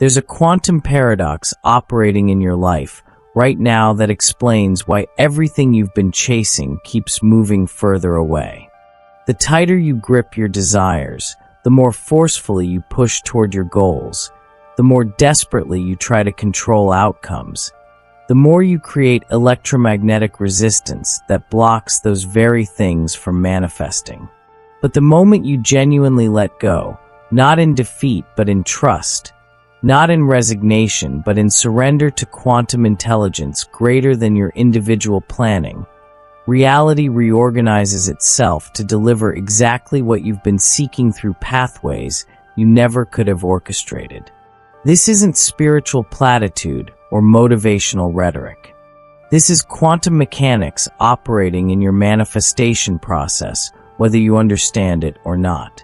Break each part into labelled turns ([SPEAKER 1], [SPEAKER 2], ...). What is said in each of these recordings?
[SPEAKER 1] There's a quantum paradox operating in your life right now that explains why everything you've been chasing keeps moving further away. The tighter you grip your desires, the more forcefully you push toward your goals, the more desperately you try to control outcomes, the more you create electromagnetic resistance that blocks those very things from manifesting. But the moment you genuinely let go, not in defeat but in trust, not in resignation but in surrender to quantum intelligence greater than your individual planning, reality reorganizes itself to deliver exactly what you've been seeking through pathways you never could have orchestrated. This isn't spiritual platitude or motivational rhetoric. This is quantum mechanics operating in your manifestation process, whether you understand it or not.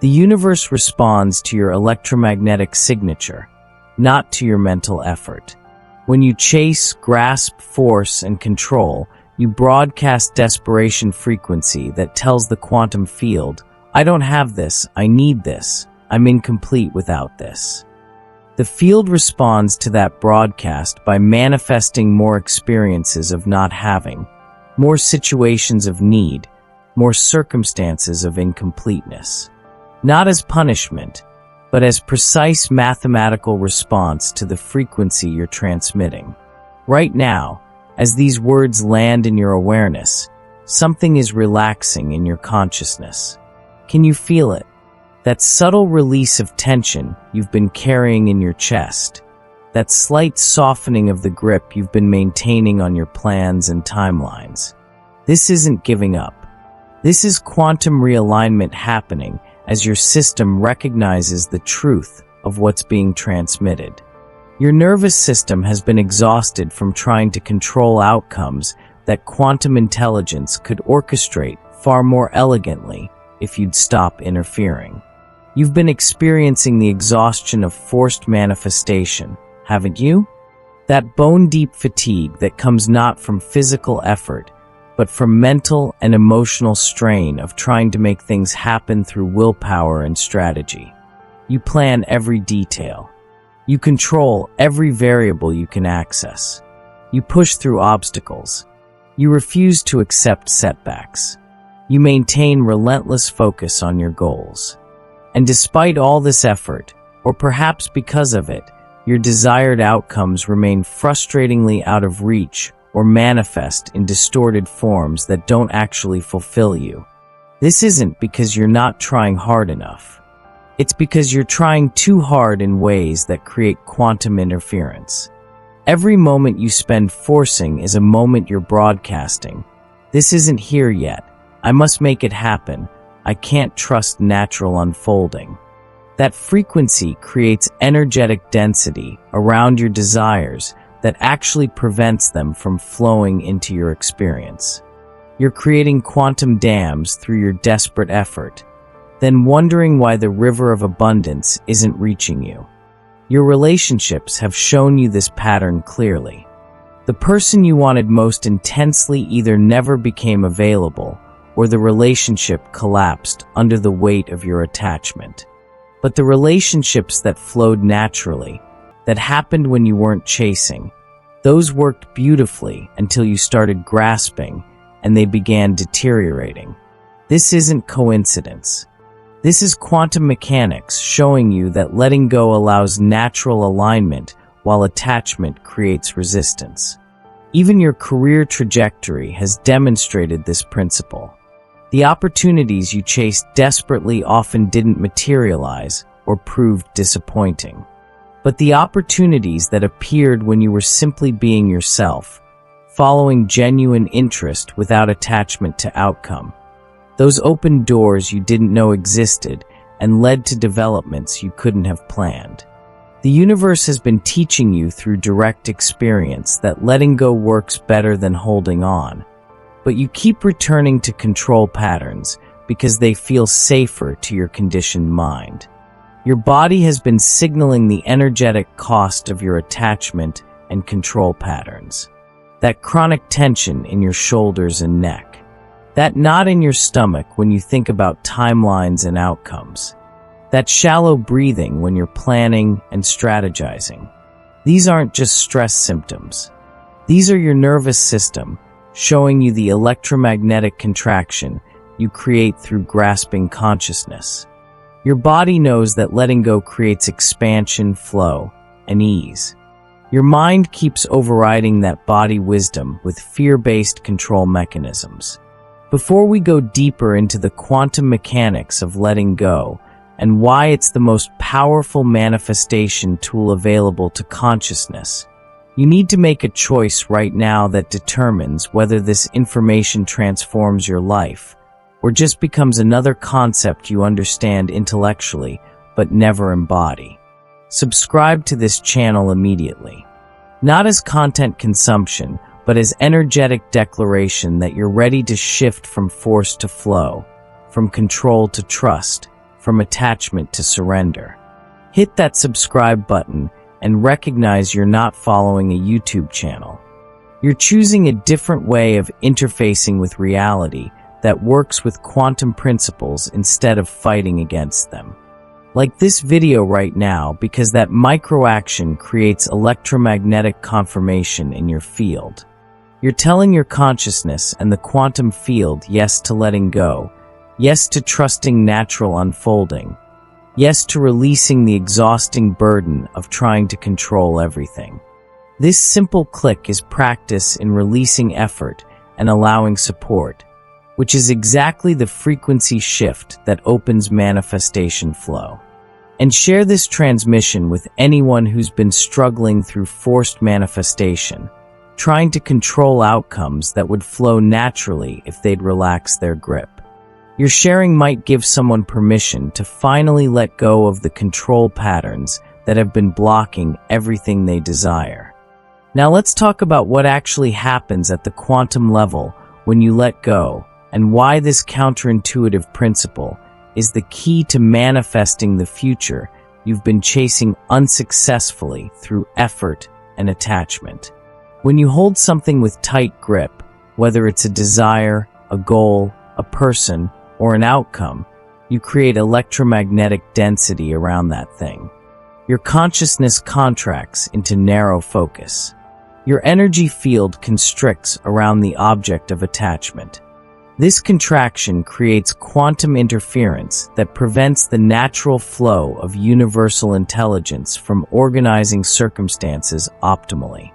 [SPEAKER 1] The universe responds to your electromagnetic signature, not to your mental effort. When you chase, grasp, force, and control, you broadcast desperation frequency that tells the quantum field, I don't have this, I need this, I'm incomplete without this. The field responds to that broadcast by manifesting more experiences of not having, more situations of need, more circumstances of incompleteness. Not as punishment, but as precise mathematical response to the frequency you're transmitting. Right now, as these words land in your awareness, something is relaxing in your consciousness. Can you feel it? That subtle release of tension you've been carrying in your chest, that slight softening of the grip you've been maintaining on your plans and timelines. This isn't giving up. This is quantum realignment happening as your system recognizes the truth of what's being transmitted. Your nervous system has been exhausted from trying to control outcomes that quantum intelligence could orchestrate far more elegantly if you'd stop interfering. You've been experiencing the exhaustion of forced manifestation, haven't you? That bone-deep fatigue that comes not from physical effort, but from mental and emotional strain of trying to make things happen through willpower and strategy. You plan every detail. You control every variable you can access. You push through obstacles. You refuse to accept setbacks. You maintain relentless focus on your goals. And despite all this effort, or perhaps because of it, your desired outcomes remain frustratingly out of reach or manifest in distorted forms that don't actually fulfill you. This isn't because you're not trying hard enough. It's because you're trying too hard in ways that create quantum interference. Every moment you spend forcing is a moment you're broadcasting. This isn't here yet. I must make it happen. I can't trust natural unfolding. That frequency creates energetic density around your desires that actually prevents them from flowing into your experience. You're creating quantum dams through your desperate effort, then wondering why the river of abundance isn't reaching you. Your relationships have shown you this pattern clearly. The person you wanted most intensely either never became available, or the relationship collapsed under the weight of your attachment. But the relationships that flowed naturally, that happened when you weren't chasing, those worked beautifully until you started grasping and they began deteriorating. This isn't coincidence. This is quantum mechanics showing you that letting go allows natural alignment while attachment creates resistance. Even your career trajectory has demonstrated this principle. The opportunities you chased desperately often didn't materialize or proved disappointing. But the opportunities that appeared when you were simply being yourself, following genuine interest without attachment to outcome, those opened doors you didn't know existed and led to developments you couldn't have planned. The universe has been teaching you through direct experience that letting go works better than holding on. But you keep returning to control patterns because they feel safer to your conditioned mind. Your body has been signaling the energetic cost of your attachment and control patterns. That chronic tension in your shoulders and neck. That knot in your stomach when you think about timelines and outcomes. that shallow breathing when you're planning and strategizing. These aren't just stress symptoms. These are your nervous system showing you the electromagnetic contraction you create through grasping consciousness. Your body knows that letting go creates expansion, flow, and ease. Your mind keeps overriding that body wisdom with fear-based control mechanisms. Before we go deeper into the quantum mechanics of letting go and why it's the most powerful manifestation tool available to consciousness, you need to make a choice right now that determines whether this information transforms your life or just becomes another concept you understand intellectually but never embody. Subscribe to this channel immediately. Not as content consumption, but as energetic declaration that you're ready to shift from force to flow, from control to trust, from attachment to surrender. Hit that subscribe button and recognize you're not following a YouTube channel. You're choosing a different way of interfacing with reality that works with quantum principles instead of fighting against them. Like this video right now, because that micro-action creates electromagnetic confirmation in your field. You're telling your consciousness and the quantum field yes to letting go, yes to trusting natural unfolding, yes to releasing the exhausting burden of trying to control everything. This simple click is practice in releasing effort and allowing support, which is exactly the frequency shift that opens manifestation flow. And share this transmission with anyone who's been struggling through forced manifestation, trying to control outcomes that would flow naturally if they'd relax their grip. Your sharing might give someone permission to finally let go of the control patterns that have been blocking everything they desire. Now let's talk about what actually happens at the quantum level when you let go, and why this counterintuitive principle is the key to manifesting the future you've been chasing unsuccessfully through effort and attachment. When you hold something with tight grip, whether it's a desire, a goal, a person, or an outcome, you create electromagnetic density around that thing. Your consciousness contracts into narrow focus. Your energy field constricts around the object of attachment. This contraction creates quantum interference that prevents the natural flow of universal intelligence from organizing circumstances optimally.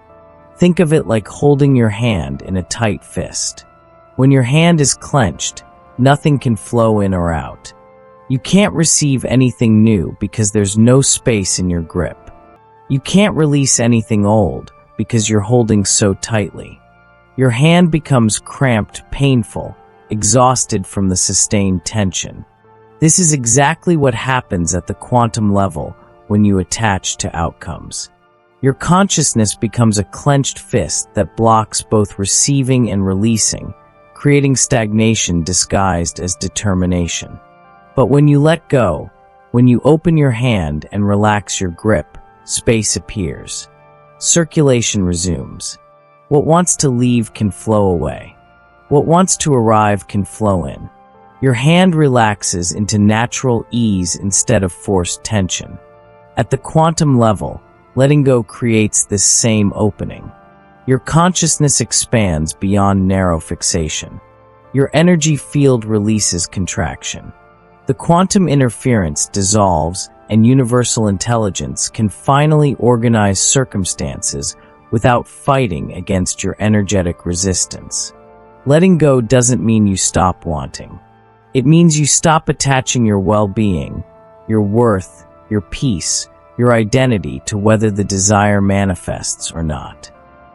[SPEAKER 1] Think of it like holding your hand in a tight fist. When your hand is clenched, nothing can flow in or out. You can't receive anything new because there's no space in your grip. You can't release anything old because you're holding so tightly. Your hand becomes cramped, painful, exhausted from the sustained tension. This is exactly what happens at the quantum level when you attach to outcomes. Your consciousness becomes a clenched fist that blocks both receiving and releasing, creating stagnation disguised as determination. But when you let go, when you open your hand and relax your grip, space appears. Circulation resumes. What wants to leave can flow away. What wants to arrive can flow in. Your hand relaxes into natural ease instead of forced tension. At the quantum level, letting go creates this same opening. Your consciousness expands beyond narrow fixation. Your energy field releases contraction. The quantum interference dissolves, and universal intelligence can finally organize circumstances without fighting against your energetic resistance. Letting go doesn't mean you stop wanting. It means you stop attaching your well-being, your worth, your peace, your identity to whether the desire manifests or not.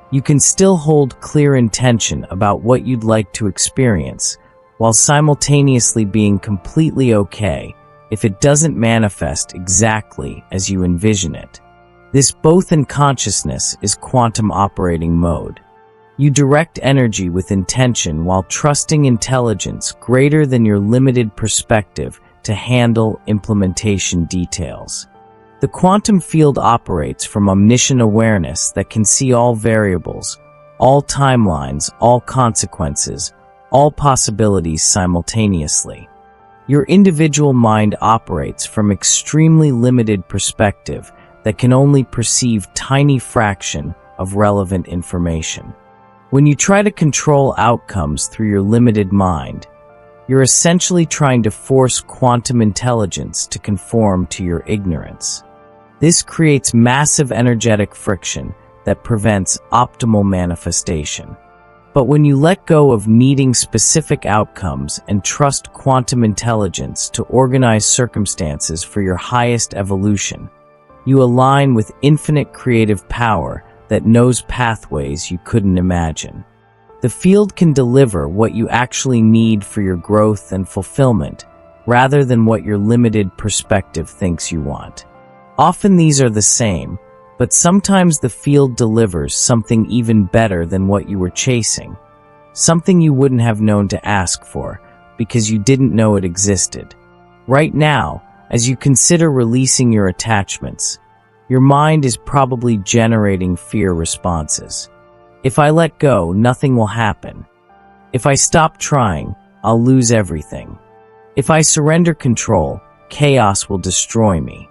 [SPEAKER 1] You can still hold clear intention about what you'd like to experience, while simultaneously being completely okay if it doesn't manifest exactly as you envision it. This both in consciousness is quantum operating mode. You direct energy with intention while trusting intelligence greater than your limited perspective to handle implementation details. The quantum field operates from omniscient awareness that can see all variables, all timelines, all consequences, all possibilities simultaneously. Your individual mind operates from extremely limited perspective that can only perceive tiny fraction of relevant information. When you try to control outcomes through your limited mind, you're essentially trying to force quantum intelligence to conform to your ignorance. This creates massive energetic friction that prevents optimal manifestation. But when you let go of needing specific outcomes and trust quantum intelligence to organize circumstances for your highest evolution, you align with infinite creative power that knows pathways you couldn't imagine. The field can deliver what you actually need for your growth and fulfillment, rather than what your limited perspective thinks you want. Often these are the same, but sometimes the field delivers something even better than what you were chasing, something you wouldn't have known to ask for because you didn't know it existed. Right now, as you consider releasing your attachments, your mind is probably generating fear responses. If I let go, nothing will happen. If I stop trying, I'll lose everything. If I surrender control, chaos will destroy me.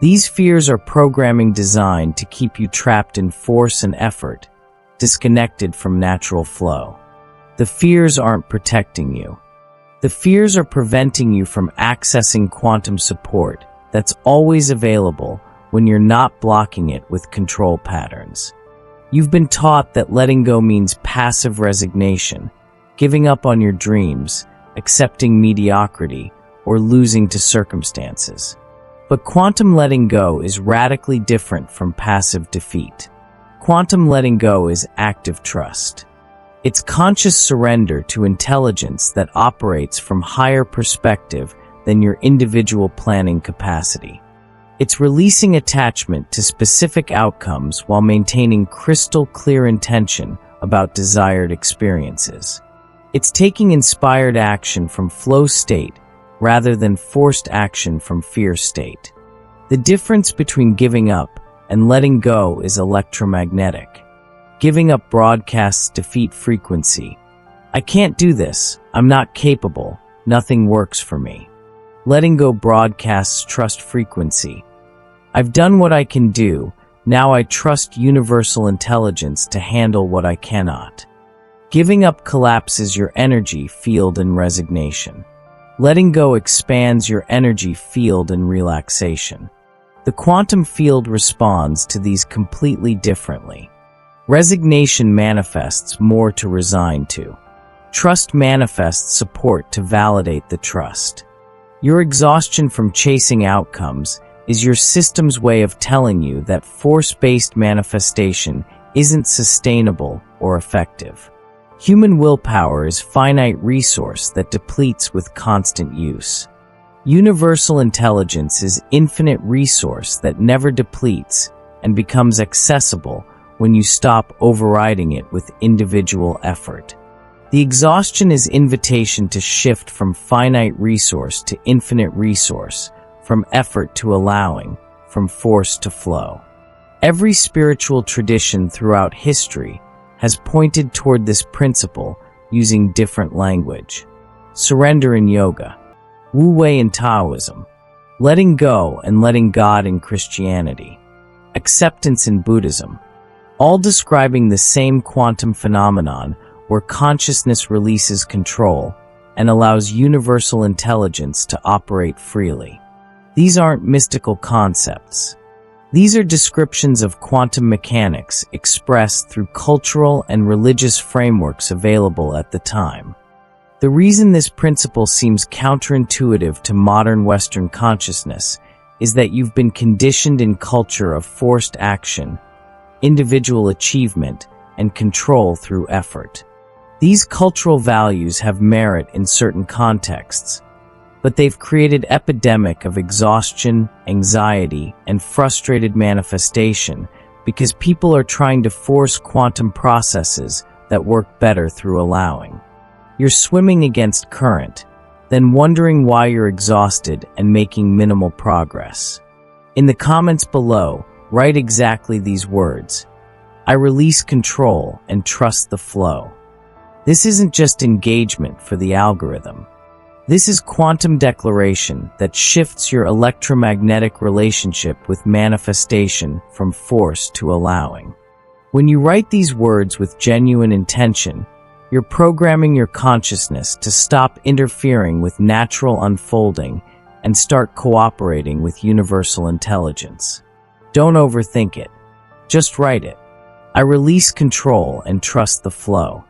[SPEAKER 1] These fears are programming designed to keep you trapped in force and effort, disconnected from natural flow. The fears aren't protecting you. The fears are preventing you from accessing quantum support that's always available when you're not blocking it with control patterns. You've been taught that letting go means passive resignation, giving up on your dreams, accepting mediocrity, or losing to circumstances. But quantum letting go is radically different from passive defeat. Quantum letting go is active trust. It's conscious surrender to intelligence that operates from higher perspective than your individual planning capacity. It's releasing attachment to specific outcomes while maintaining crystal clear intention about desired experiences. It's taking inspired action from flow state rather than forced action from fear state. The difference between giving up and letting go is electromagnetic. Giving up broadcasts defeat frequency. I can't do this. I'm not capable. Nothing works for me. Letting go broadcasts trust frequency. I've done what I can do. Now I trust universal intelligence to handle what I cannot. Giving up collapses your energy field in resignation. Letting go expands your energy field in relaxation. The quantum field responds to these completely differently. Resignation manifests more to resign to. Trust manifests support to validate the trust. Your exhaustion from chasing outcomes is your system's way of telling you that force-based manifestation isn't sustainable or effective. Human willpower is a finite resource that depletes with constant use. Universal intelligence is infinite resource that never depletes and becomes accessible when you stop overriding it with individual effort. The exhaustion is invitation to shift from finite resource to infinite resource, from effort to allowing, from force to flow. Every spiritual tradition throughout history has pointed toward this principle using different language. Surrender in yoga, Wu-Wei in Taoism, letting go and letting God in Christianity, acceptance in Buddhism, all describing the same quantum phenomenon where consciousness releases control and allows universal intelligence to operate freely. These aren't mystical concepts. These are descriptions of quantum mechanics expressed through cultural and religious frameworks available at the time. The reason this principle seems counterintuitive to modern Western consciousness is that you've been conditioned in culture of forced action, individual achievement, and control through effort. These cultural values have merit in certain contexts, but they've created an epidemic of exhaustion, anxiety, and frustrated manifestation because people are trying to force quantum processes that work better through allowing. You're swimming against current, then wondering why you're exhausted and making minimal progress. In the comments below, write exactly these words. I release control and trust the flow. This isn't just engagement for the algorithm. This is quantum declaration that shifts your electromagnetic relationship with manifestation from force to allowing. When you write these words with genuine intention, you're programming your consciousness to stop interfering with natural unfolding and start cooperating with universal intelligence. Don't overthink it. Just write it. I release control and trust the flow.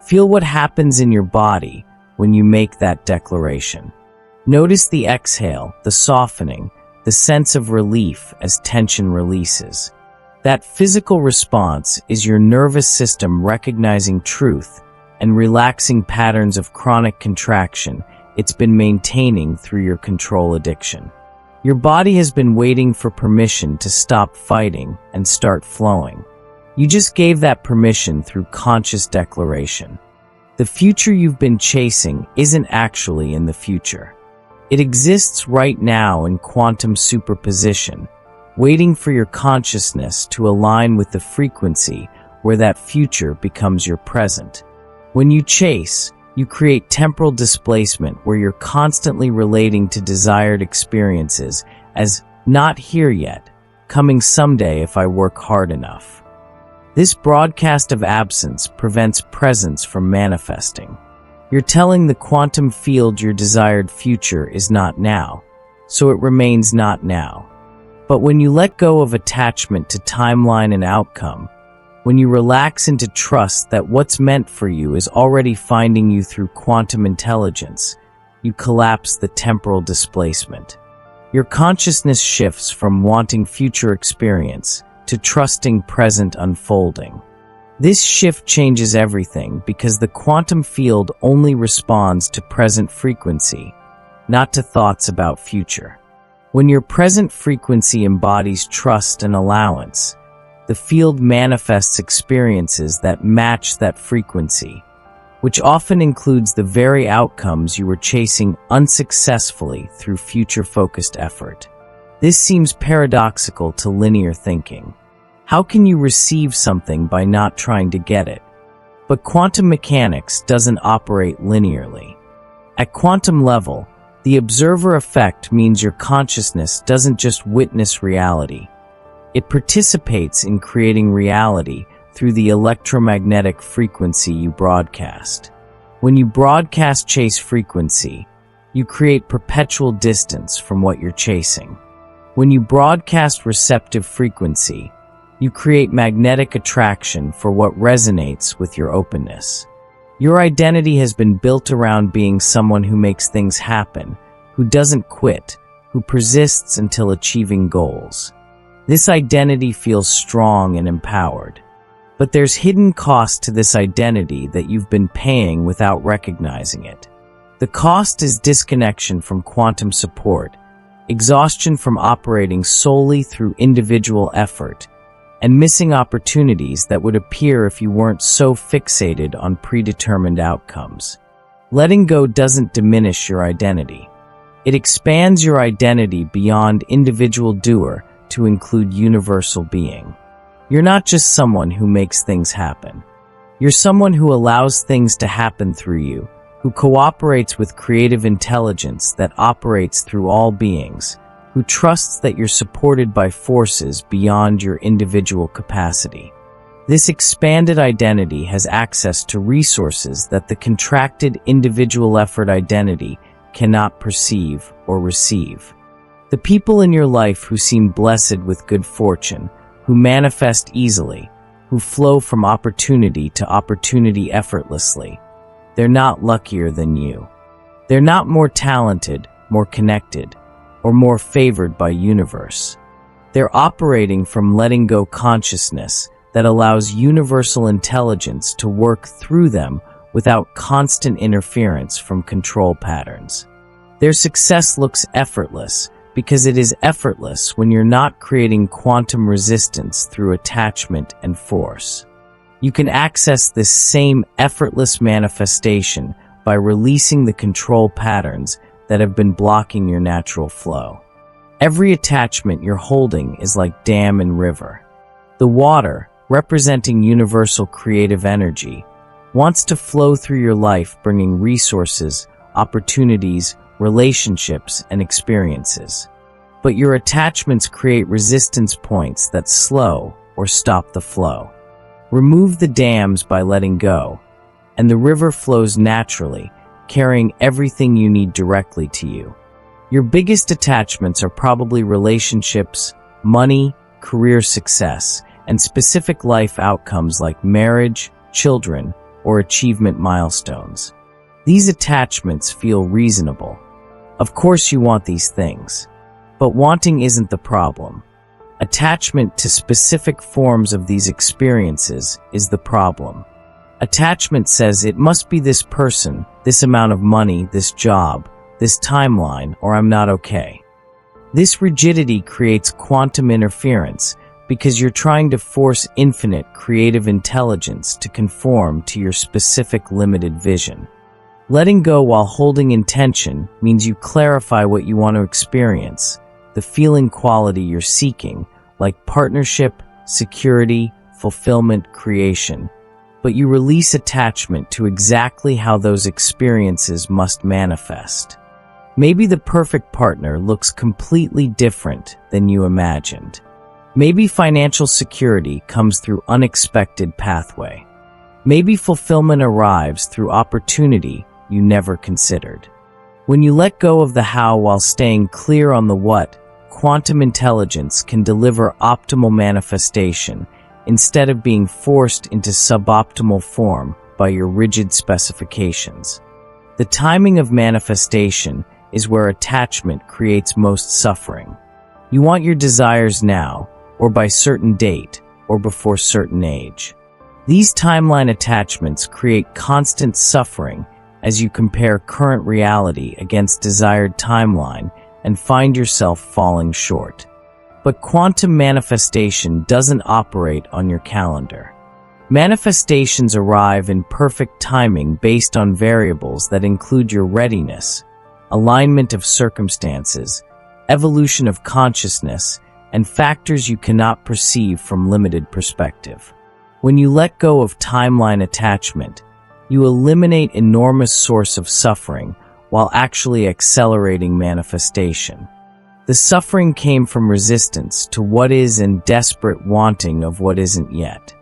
[SPEAKER 1] Feel what happens in your body when you make that declaration. Notice the exhale, the softening, the sense of relief as tension releases. That physical response is your nervous system recognizing truth and relaxing patterns of chronic contraction it's been maintaining through your control addiction. Your body has been waiting for permission to stop fighting and start flowing. You just gave that permission through conscious declaration. The future you've been chasing isn't actually in the future. It exists right now in quantum superposition, waiting for your consciousness to align with the frequency where that future becomes your present. When you chase, you create temporal displacement where you're constantly relating to desired experiences as not here yet, coming someday if I work hard enough. This broadcast of absence prevents presence from manifesting. You're telling the quantum field your desired future is not now, so it remains not now. But when you let go of attachment to timeline and outcome, when you relax into trust that what's meant for you is already finding you through quantum intelligence, you collapse the temporal displacement. Your consciousness shifts from wanting future experience to trusting present unfolding. This shift changes everything because the quantum field only responds to present frequency, not to thoughts about future. When your present frequency embodies trust and allowance, the field manifests experiences that match that frequency, which often includes the very outcomes you were chasing unsuccessfully through future-focused effort. This seems paradoxical to linear thinking. How can you receive something by not trying to get it? But quantum mechanics doesn't operate linearly. At quantum level, the observer effect means your consciousness doesn't just witness reality. It participates in creating reality through the electromagnetic frequency you broadcast. When you broadcast chase frequency, you create perpetual distance from what you're chasing. When you broadcast receptive frequency, you create magnetic attraction for what resonates with your openness. Your identity has been built around being someone who makes things happen, who doesn't quit, who persists until achieving goals. This identity feels strong and empowered. But there's hidden cost to this identity that you've been paying without recognizing it. The cost is disconnection from quantum support, exhaustion from operating solely through individual effort, and missing opportunities that would appear if you weren't so fixated on predetermined outcomes. Letting go doesn't diminish your identity. It expands your identity beyond individual doer to include universal being. You're not just someone who makes things happen. You're someone who allows things to happen through you, who cooperates with creative intelligence that operates through all beings, who trusts that you're supported by forces beyond your individual capacity. This expanded identity has access to resources that the contracted individual effort identity cannot perceive or receive. The people in your life who seem blessed with good fortune, who manifest easily, who flow from opportunity to opportunity effortlessly, they're not luckier than you. They're not more talented, more connected, or more favored by universe. They're operating from letting go consciousness that allows universal intelligence to work through them without constant interference from control patterns. Their success looks effortless because it is effortless when you're not creating quantum resistance through attachment and force. You can access this same effortless manifestation by releasing the control patterns that have been blocking your natural flow. Every attachment you're holding is like dam and river. The water, representing universal creative energy, wants to flow through your life, bringing resources, opportunities, relationships, and experiences. But your attachments create resistance points that slow or stop the flow. Remove the dams by letting go, and the river flows naturally, carrying everything you need directly to you. Your biggest attachments are probably relationships, money, career success, and specific life outcomes like marriage, children, or achievement milestones. These attachments feel reasonable. Of course you want these things, but wanting isn't the problem. Attachment to specific forms of these experiences is the problem. Attachment says it must be this person, this amount of money, this job, this timeline, or I'm not okay. This rigidity creates quantum interference because you're trying to force infinite creative intelligence to conform to your specific limited vision. Letting go while holding intention means you clarify what you want to experience, the feeling quality you're seeking, like partnership, security, fulfillment, creation. But you release attachment to exactly how those experiences must manifest. Maybe the perfect partner looks completely different than you imagined. Maybe financial security comes through unexpected pathway. Maybe fulfillment arrives through opportunity you never considered. When you let go of the how while staying clear on the what, quantum intelligence can deliver optimal manifestation instead of being forced into suboptimal form by your rigid specifications. The timing of manifestation is where attachment creates most suffering. You want your desires now, or by certain date, or before certain age. These timeline attachments create constant suffering as you compare current reality against desired timeline and find yourself falling short. But quantum manifestation doesn't operate on your calendar. Manifestations arrive in perfect timing based on variables that include your readiness, alignment of circumstances, evolution of consciousness, and factors you cannot perceive from limited perspective. When you let go of timeline attachment, you eliminate enormous source of suffering while actually accelerating manifestation. The suffering came from resistance to what is and desperate wanting of what isn't yet.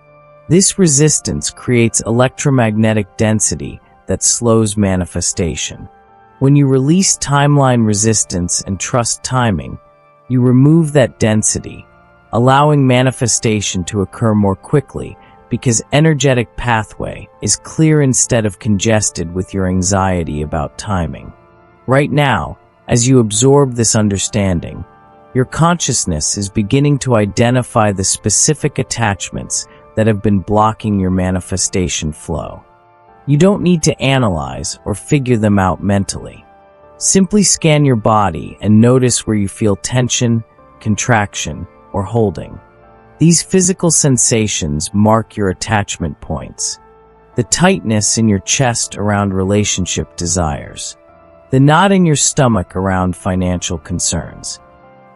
[SPEAKER 1] This resistance creates electromagnetic density that slows manifestation. When you release timeline resistance and trust timing, you remove that density, allowing manifestation to occur more quickly because energetic pathway is clear instead of congested with your anxiety about timing. Right now, as you absorb this understanding, your consciousness is beginning to identify the specific attachments that have been blocking your manifestation flow. You don't need to analyze or figure them out mentally. Simply scan your body and notice where you feel tension, contraction, or holding. These physical sensations mark your attachment points. The tightness in your chest around relationship desires. The knot in your stomach around financial concerns.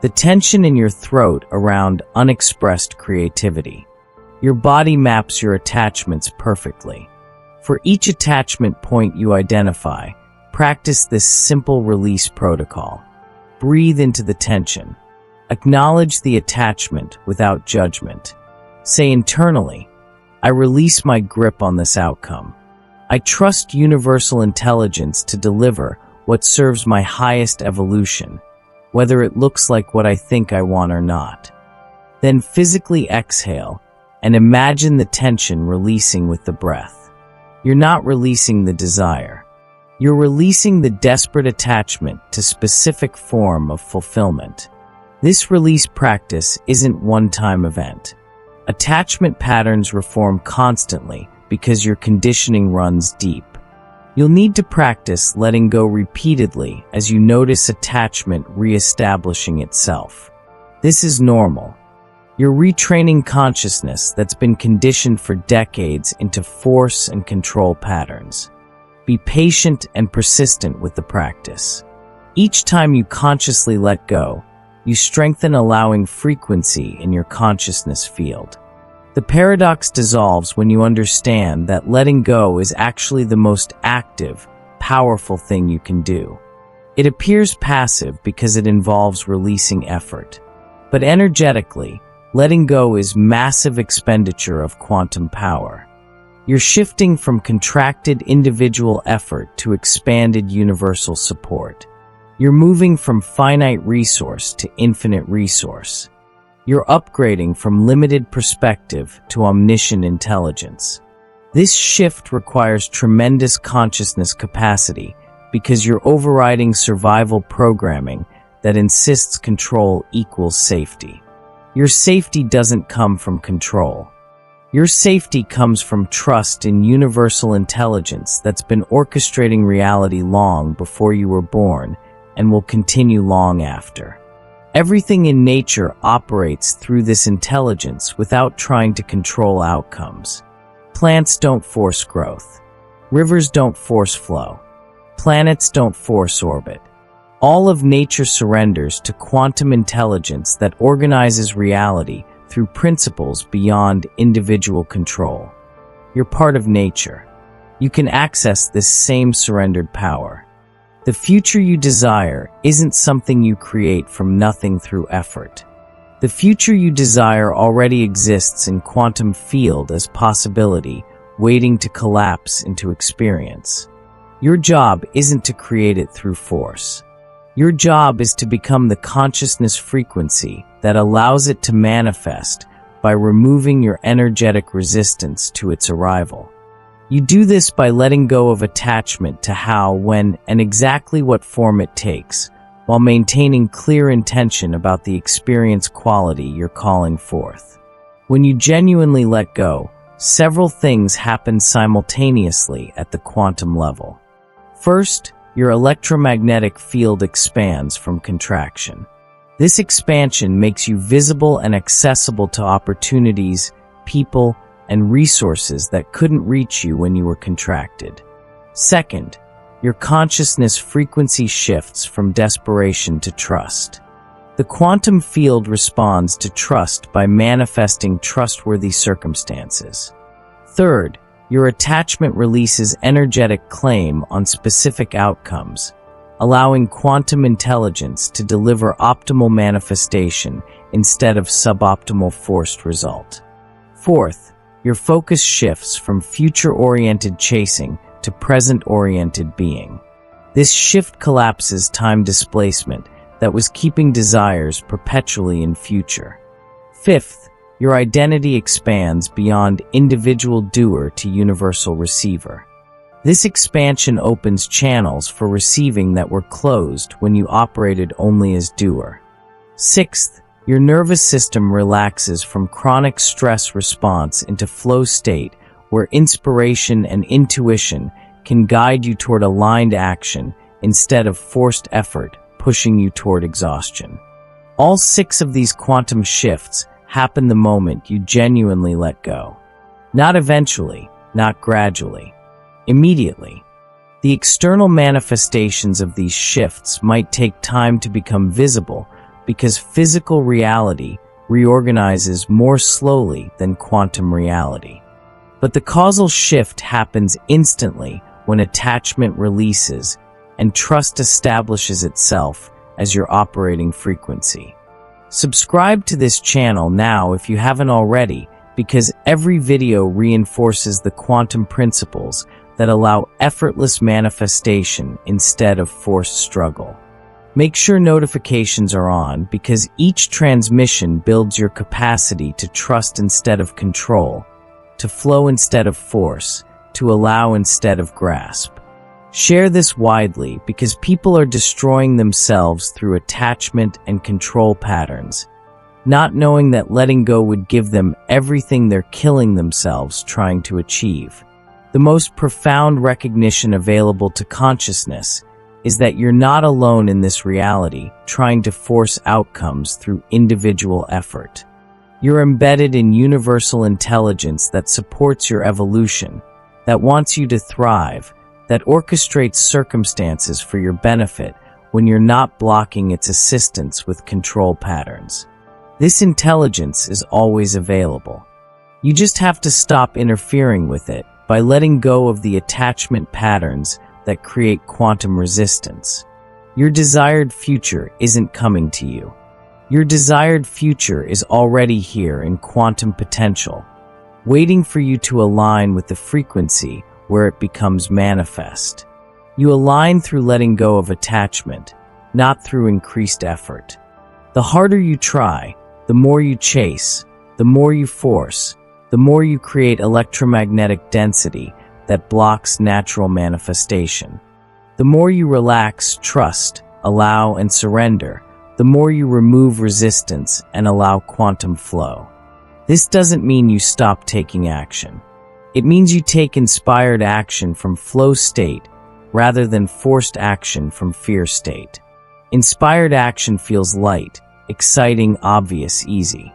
[SPEAKER 1] The tension in your throat around unexpressed creativity. Your body maps your attachments perfectly. For each attachment point you identify, practice this simple release protocol. Breathe into the tension. Acknowledge the attachment without judgment. Say internally, I release my grip on this outcome. I trust universal intelligence to deliver what serves my highest evolution, whether it looks like what I think I want or not. Then physically exhale and imagine the tension releasing with the breath. You're not releasing the desire. You're releasing the desperate attachment to specific form of fulfillment. This release practice isn't a one-time event. Attachment patterns reform constantly because your conditioning runs deep. You'll need to practice letting go repeatedly as you notice attachment reestablishing itself. This is normal. You're retraining consciousness that's been conditioned for decades into force and control patterns. Be patient and persistent with the practice. Each time you consciously let go, you strengthen allowing frequency in your consciousness field. The paradox dissolves when you understand that letting go is actually the most active, powerful thing you can do. It appears passive because it involves releasing effort. But energetically, letting go is massive expenditure of quantum power. You're shifting from contracted individual effort to expanded universal support. You're moving from finite resource to infinite resource. You're upgrading from limited perspective to omniscient intelligence. This shift requires tremendous consciousness capacity because you're overriding survival programming that insists control equals safety. Your safety doesn't come from control. Your safety comes from trust in universal intelligence that's been orchestrating reality long before you were born and will continue long after. Everything in nature operates through this intelligence without trying to control outcomes. Plants don't force growth. Rivers don't force flow. Planets don't force orbit. All of nature surrenders to quantum intelligence that organizes reality through principles beyond individual control. You're part of nature. You can access this same surrendered power. The future you desire isn't something you create from nothing through effort. The future you desire already exists in quantum field as possibility, waiting to collapse into experience. Your job isn't to create it through force. Your job is to become the consciousness frequency that allows it to manifest by removing your energetic resistance to its arrival. You do this by letting go of attachment to how, when, and exactly what form it takes, while maintaining clear intention about the experience quality you're calling forth. When you genuinely let go, several things happen simultaneously at the quantum level. First, your electromagnetic field expands from contraction. This expansion makes you visible and accessible to opportunities, people, and resources that couldn't reach you when you were contracted. Second, your consciousness frequency shifts from desperation to trust. The quantum field responds to trust by manifesting trustworthy circumstances. Third, your attachment releases energetic claim on specific outcomes, allowing quantum intelligence to deliver optimal manifestation instead of suboptimal forced result. Fourth, your focus shifts from future-oriented chasing to present-oriented being. This shift collapses time displacement that was keeping desires perpetually in future. Fifth, your identity expands beyond individual doer to universal receiver. This expansion opens channels for receiving that were closed when you operated only as doer. Sixth, your nervous system relaxes from chronic stress response into flow state where inspiration and intuition can guide you toward aligned action instead of forced effort, pushing you toward exhaustion. All 6 of these quantum shifts happen the moment you genuinely let go. Not eventually, not gradually. Immediately. The external manifestations of these shifts might take time to become visible because physical reality reorganizes more slowly than quantum reality. But the causal shift happens instantly when attachment releases and trust establishes itself as your operating frequency. Subscribe to this channel now if you haven't already, because every video reinforces the quantum principles that allow effortless manifestation instead of forced struggle. Make sure notifications are on because each transmission builds your capacity to trust instead of control, to flow instead of force, to allow instead of grasp. Share this widely because people are destroying themselves through attachment and control patterns, not knowing that letting go would give them everything they're killing themselves trying to achieve. The most profound recognition available to consciousness is that you're not alone in this reality, trying to force outcomes through individual effort. You're embedded in universal intelligence that supports your evolution, that wants you to thrive, that orchestrates circumstances for your benefit when you're not blocking its assistance with control patterns. This intelligence is always available. You just have to stop interfering with it by letting go of the attachment patterns that create quantum resistance. Your desired future isn't coming to you. Your desired future is already here in quantum potential, waiting for you to align with the frequency where it becomes manifest. You align through letting go of attachment, not through increased effort. The harder you try, the more you chase, the more you force, the more you create electromagnetic density that blocks natural manifestation. The more you relax, trust, allow, and surrender, the more you remove resistance and allow quantum flow. This doesn't mean you stop taking action. It means you take inspired action from flow state rather than forced action from fear state. Inspired action feels light, exciting, obvious, easy.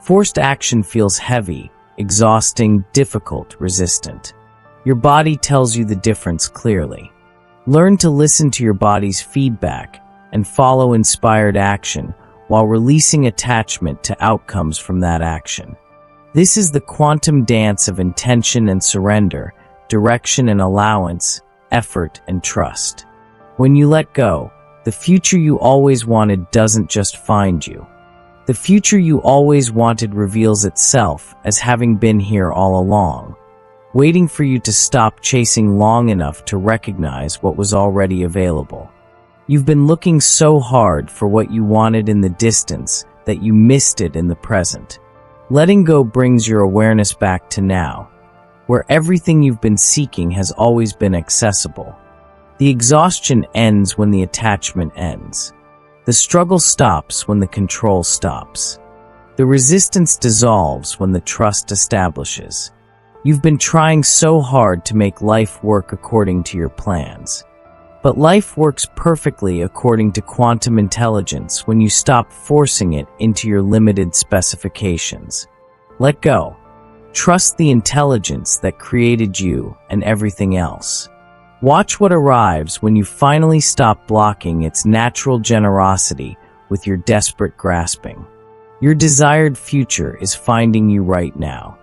[SPEAKER 1] Forced action feels heavy, exhausting, difficult, resistant. Your body tells you the difference clearly. Learn to listen to your body's feedback and follow inspired action while releasing attachment to outcomes from that action. This is the quantum dance of intention and surrender, direction and allowance, effort and trust. When you let go, the future you always wanted doesn't just find you. The future you always wanted reveals itself as having been here all along, waiting for you to stop chasing long enough to recognize what was already available. You've been looking so hard for what you wanted in the distance that you missed it in the present. Letting go brings your awareness back to now, where everything you've been seeking has always been accessible. The exhaustion ends when the attachment ends. The struggle stops when the control stops. The resistance dissolves when the trust establishes. You've been trying so hard to make life work according to your plans. But life works perfectly according to quantum intelligence when you stop forcing it into your limited specifications. Let go. Trust the intelligence that created you and everything else. Watch what arrives when you finally stop blocking its natural generosity with your desperate grasping. Your desired future is finding you right now.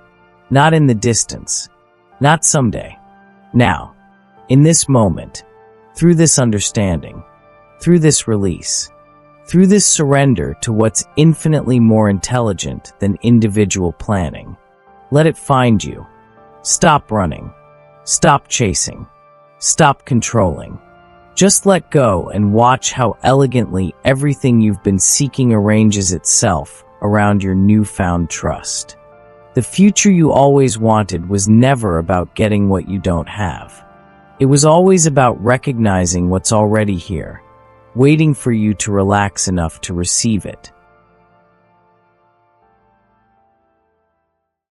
[SPEAKER 1] Not in the distance. Not someday. Now. In this moment. Through this understanding. Through this release. Through this surrender to what's infinitely more intelligent than individual planning. Let it find you. Stop running. Stop chasing. Stop controlling. Just let go and watch how elegantly everything you've been seeking arranges itself around your newfound trust. The future you always wanted was never about getting what you don't have. It was always about recognizing what's already here, waiting for you to relax enough to receive it.